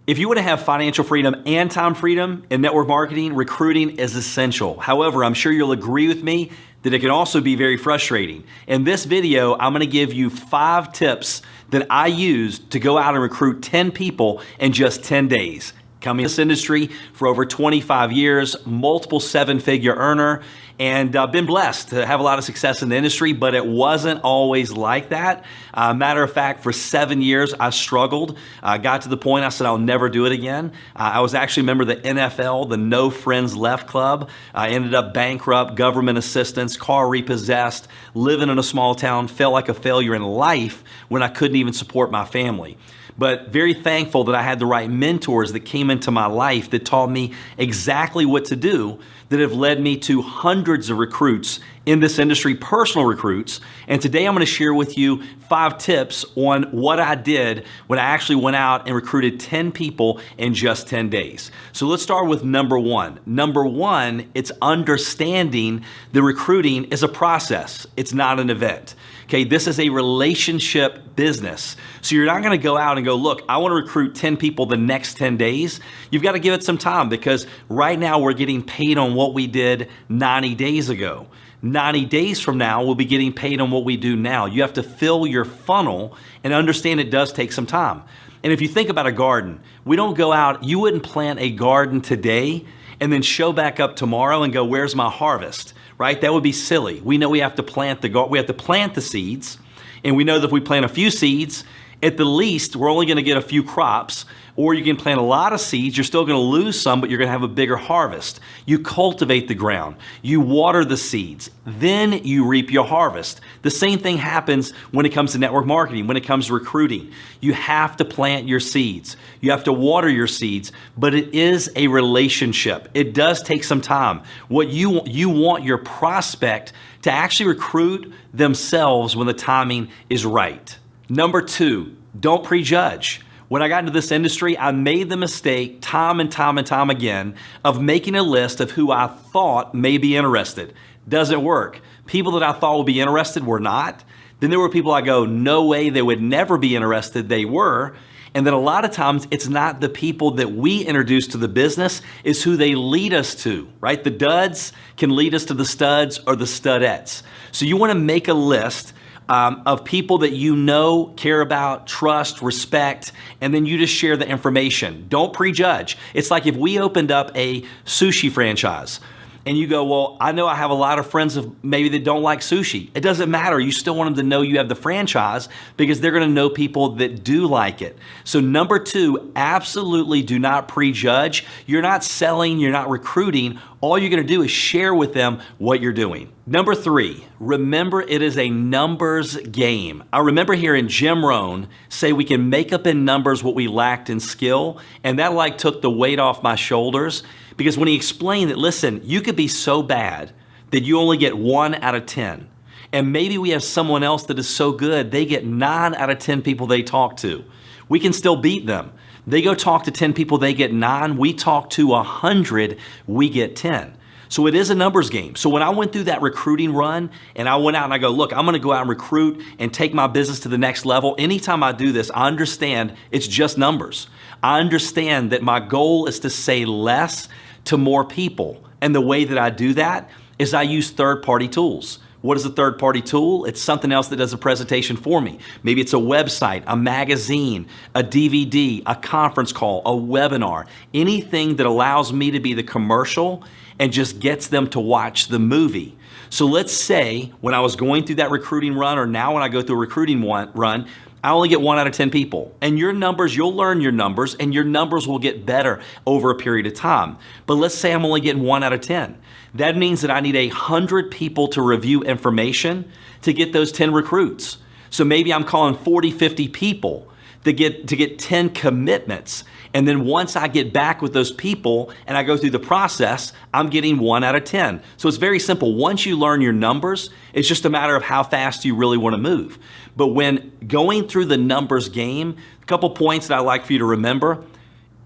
If you want to have financial freedom and time freedom in network marketing, recruiting is essential. However, I'm sure you'll agree with me that it can also be very frustrating. In this video, I'm going to give you 5 tips that I use to go out and recruit 10 people in just 10 days. Coming in this industry for over 25 years, multiple 7-figure earner, and been blessed to have a lot of success in the industry, but it wasn't always like that. Matter of fact, for 7 years, I struggled. Got to the point I said, I'll never do it again. I was actually a member of the NFL, the No Friends Left Club. I ended up bankrupt, government assistance, car repossessed, living in a small town, felt like a failure in life when I couldn't even support my family. But very thankful that I had the right mentors that came into my life that taught me exactly what to do, that have led me to hundreds of recruits in this industry, personal recruits. And today I'm going to share with you 5 tips on what I did when I actually went out and recruited 10 people in just 10 days. So let's start with number 1. Number 1, it's understanding that recruiting is a process. It's not an event. Okay, this is a relationship business. So you're not gonna go out and go, look, I wanna recruit 10 people the next 10 days. You've gotta give it some time, because right now we're getting paid on what we did 90 days ago. 90 days from now, we'll be getting paid on what we do now. You have to fill your funnel and understand it does take some time. And if you think about a garden, we don't go out, you wouldn't plant a garden today and then show back up tomorrow and go, where's my harvest? Right? That would be silly. We know we have to plant the seeds, and we know that if we plant a few seeds, at the least, we're only going to get a few crops. Or you can plant a lot of seeds, you're still going to lose some, but you're going to have a bigger harvest. You cultivate the ground, you water the seeds, then you reap your harvest. The same thing happens when it comes to network marketing, when it comes to recruiting. You have to plant your seeds, you have to water your seeds, but it is a relationship. It does take some time. What you want your prospect to actually recruit themselves when the timing is right. Number 2, don't prejudge. When I got into this industry, I made the mistake time and time again of making a list of who I thought may be interested. Doesn't work. People that I thought would be interested were not. Then there were people I go, no way, they would never be interested, they were. And then a lot of times it's not the people that we introduce to the business, it's who they lead us to, right? The duds can lead us to the studs or the studettes. So you want to make a list of people that you know, care about, trust, respect, and then you just share the information. Don't prejudge. It's like if we opened up a sushi franchise and you go, well, I know I have a lot of friends of maybe that don't like sushi. It doesn't matter. You still want them to know you have the franchise because they're going to know people that do like it. So number 2, absolutely do not prejudge. You're not selling, you're not recruiting. All you're going to do is share with them what you're doing. Number 3, remember it is a numbers game. I remember hearing Jim Rohn say we can make up in numbers what we lacked in skill, and that took the weight off my shoulders, because when he explained that, listen, you could be so bad that you only get 1 out of 10. And maybe we have someone else that is so good, they get 9 out of 10 people they talk to. We can still beat them. They go talk to 10 people, they get 9. We talk to 100, we get 10. So it is a numbers game. So when I went through that recruiting run and I went out and I go, look, I'm gonna go out and recruit and take my business to the next level. Anytime I do this, I understand it's just numbers. I understand that my goal is to say less to more people. And the way that I do that is I use third-party tools. What is a third-party tool? It's something else that does a presentation for me. Maybe it's a website, a magazine, a DVD, a conference call, a webinar, anything that allows me to be the commercial and just gets them to watch the movie. So let's say when I was going through that recruiting run, or now when I go through a recruiting run, I only get 1 out of 10 people. And your numbers, you'll learn your numbers, and your numbers will get better over a period of time. But let's say I'm only getting 1 out of 10. That means that I need 100 people to review information to get those 10 recruits. So maybe I'm calling 40, 50 people to get 10 commitments. And then once I get back with those people and I go through the process, I'm getting 1 out of 10. So it's very simple. Once you learn your numbers, it's just a matter of how fast you really want to move. But when going through the numbers game, a couple points that I like for you to remember: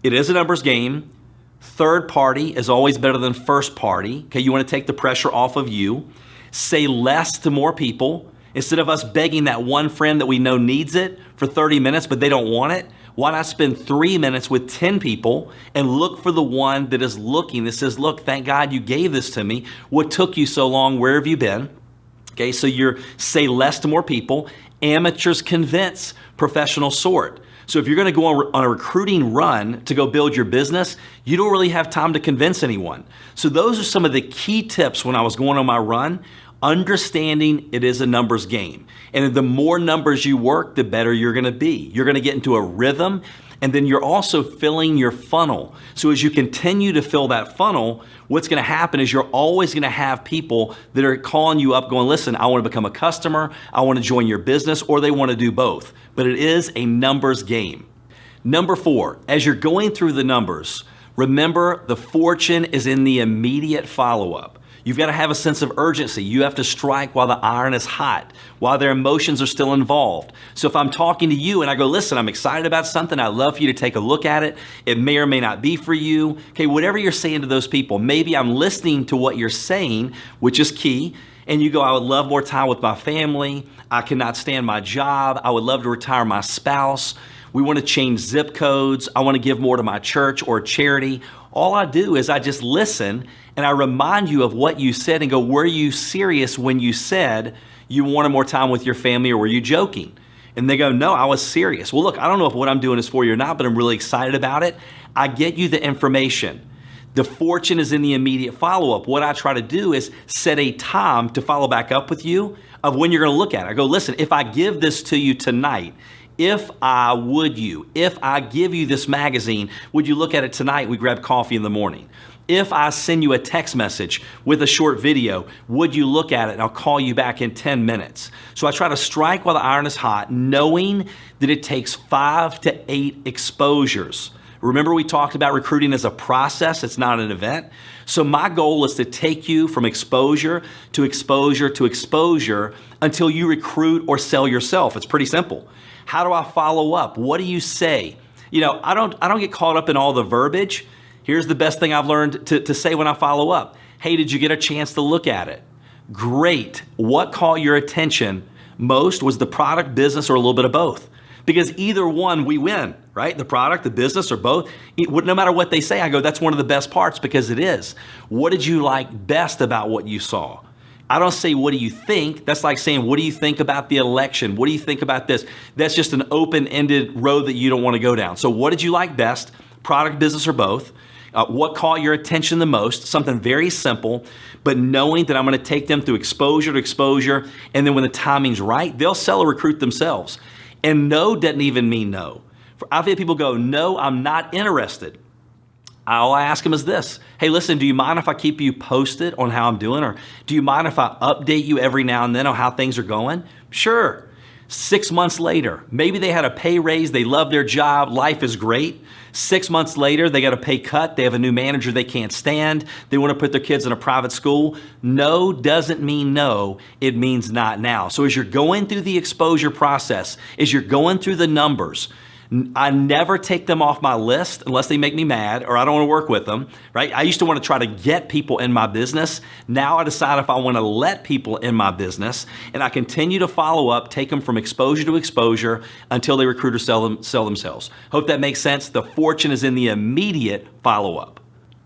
it is a numbers game. Third party is always better than first party. Okay, you want to take the pressure off of you. Say less to more people. Instead of us begging that one friend that we know needs it for 30 minutes, but they don't want it, Why not spend 3 minutes with 10 people and look for the one that is looking, that says, look, thank God you gave this to me. What took you so long? Where have you been? Okay, so you're say less to more people. Amateurs convince, professionals sort. So if you're going to go on a recruiting run to go build your business, you don't really have time to convince anyone. So those are some of the key tips when I was going on my run. Understanding it is a numbers game. And the more numbers you work, the better you're going to be. You're going to get into a rhythm, and then you're also filling your funnel. So as you continue to fill that funnel, what's going to happen is you're always going to have people that are calling you up going, listen, I want to become a customer, I want to join your business, or they want to do both. But it is a numbers game. Number 4, as you're going through the numbers, remember the fortune is in the immediate follow-up. You've got to have a sense of urgency. You have to strike while the iron is hot, while their emotions are still involved. So if I'm talking to you and I go, listen, I'm excited about something, I'd love for you to take a look at it. It may or may not be for you. Okay, whatever you're saying to those people, maybe I'm listening to what you're saying, which is key. And you go, I would love more time with my family. I cannot stand my job. I would love to retire my spouse. We want to change zip codes. I want to give more to my church or charity. All I do is I just listen and I remind you of what you said and go, were you serious when you said you wanted more time with your family, or were you joking? And they go, no, I was serious. Well, look, I don't know if what I'm doing is for you or not, but I'm really excited about it. I get you the information. The fortune is in the immediate follow-up. What I try to do is set a time to follow back up with you of when you're going to look at it. I go, listen, if I give this to you tonight, if I give you this magazine, would you look at it tonight? We grab coffee in the morning. If I send you a text message with a short video, would you look at it? And I'll call you back in 10 minutes. So I try to strike while the iron is hot, knowing that it takes 5 to 8 exposures. Remember, we talked about recruiting as a process, it's not an event. So my goal is to take you from exposure to exposure to exposure until you recruit or sell yourself. It's pretty simple. How do I follow up? What do you say? You know, I don't get caught up in all the verbiage. Here's the best thing I've learned to say when I follow up. Hey, did you get a chance to look at it? Great. What caught your attention most? Was the product, business, or a little bit of both? Because either one, we win, right? The product, the business, or both. No matter what they say, I go, that's one of the best parts, because it is. What did you like best about what you saw? I don't say, what do you think? That's like saying, what do you think about the election? What do you think about this? That's just an open-ended road that you don't want to go down. So what did you like best? Product, business, or both? What caught your attention the most? Something very simple, but knowing that I'm going to take them through exposure to exposure, and then when the timing's right, they'll sell or recruit themselves. And no doesn't even mean no. I've had people go, no, I'm not interested. All I ask them is this: hey, listen, do you mind if I keep you posted on how I'm doing? Or do you mind if I update you every now and then on how things are going? Sure. 6 months later, maybe they had a pay raise, they love their job, life is great. 6 months later, they got a pay cut, they have a new manager they can't stand, they want to put their kids in a private school. No doesn't mean no, it means not now. So as you're going through the exposure process, as you're going through the numbers, I never take them off my list unless they make me mad or I don't want to work with them, right? I used to want to try to get people in my business. Now I decide if I want to let people in my business, and I continue to follow up, take them from exposure to exposure until they recruit or sell themselves. Hope that makes sense. The fortune is in the immediate follow-up.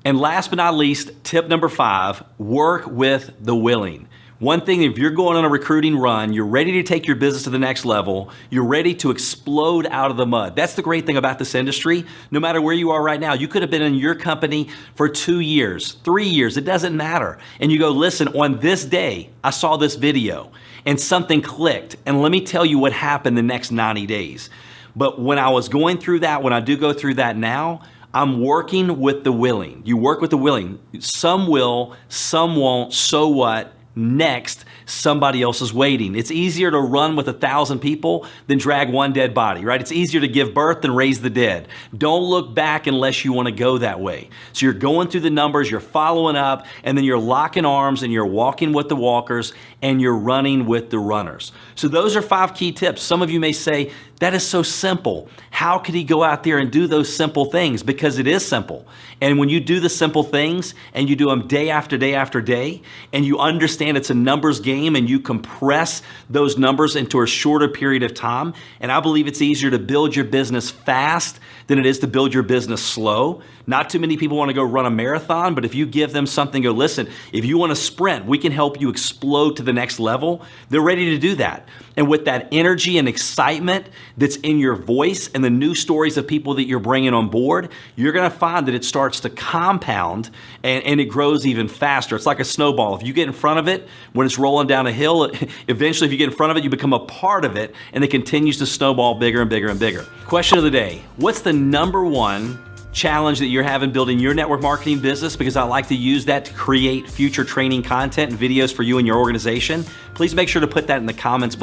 And last but not least, tip number 5, work with the willing. One thing, if you're going on a recruiting run, you're ready to take your business to the next level, you're ready to explode out of the mud. That's the great thing about this industry. No matter where you are right now, you could have been in your company for 2 years, 3 years, it doesn't matter. And you go, listen, on this day, I saw this video and something clicked. And let me tell you what happened the next 90 days. But when I was going through that, when I do go through that now, I'm working with the willing. You work with the willing. Some will, some won't, so what? Next, somebody else is waiting. It's easier to run with 1,000 people than drag one dead body, right? It's easier to give birth than raise the dead. Don't look back unless you want to go that way. So you're going through the numbers, you're following up, and then you're locking arms and you're walking with the walkers and you're running with the runners. So those are 5 key tips. Some of you may say, that is so simple. How could he go out there and do those simple things? Because it is simple. And when you do the simple things and you do them day after day after day, and you understand understand it's a numbers game and you compress those numbers into a shorter period of time. And I believe it's easier to build your business fast than it is to build your business slow. Not too many people want to go run a marathon, but if you give them something, go, listen, if you want to sprint, we can help you explode to the next level. They're ready to do that. And with that energy and excitement that's in your voice and the new stories of people that you're bringing on board, you're going to find that it starts to compound and it grows even faster. It's like a snowball. If you get in front of it, when it's rolling down a hill, eventually if you get in front of it, you become a part of it and it continues to snowball bigger and bigger and bigger. Question of the day, what's the number one challenge that you're having building your network marketing business? Because I like to use that to create future training content and videos for you and your organization. Please make sure to put that in the comments below.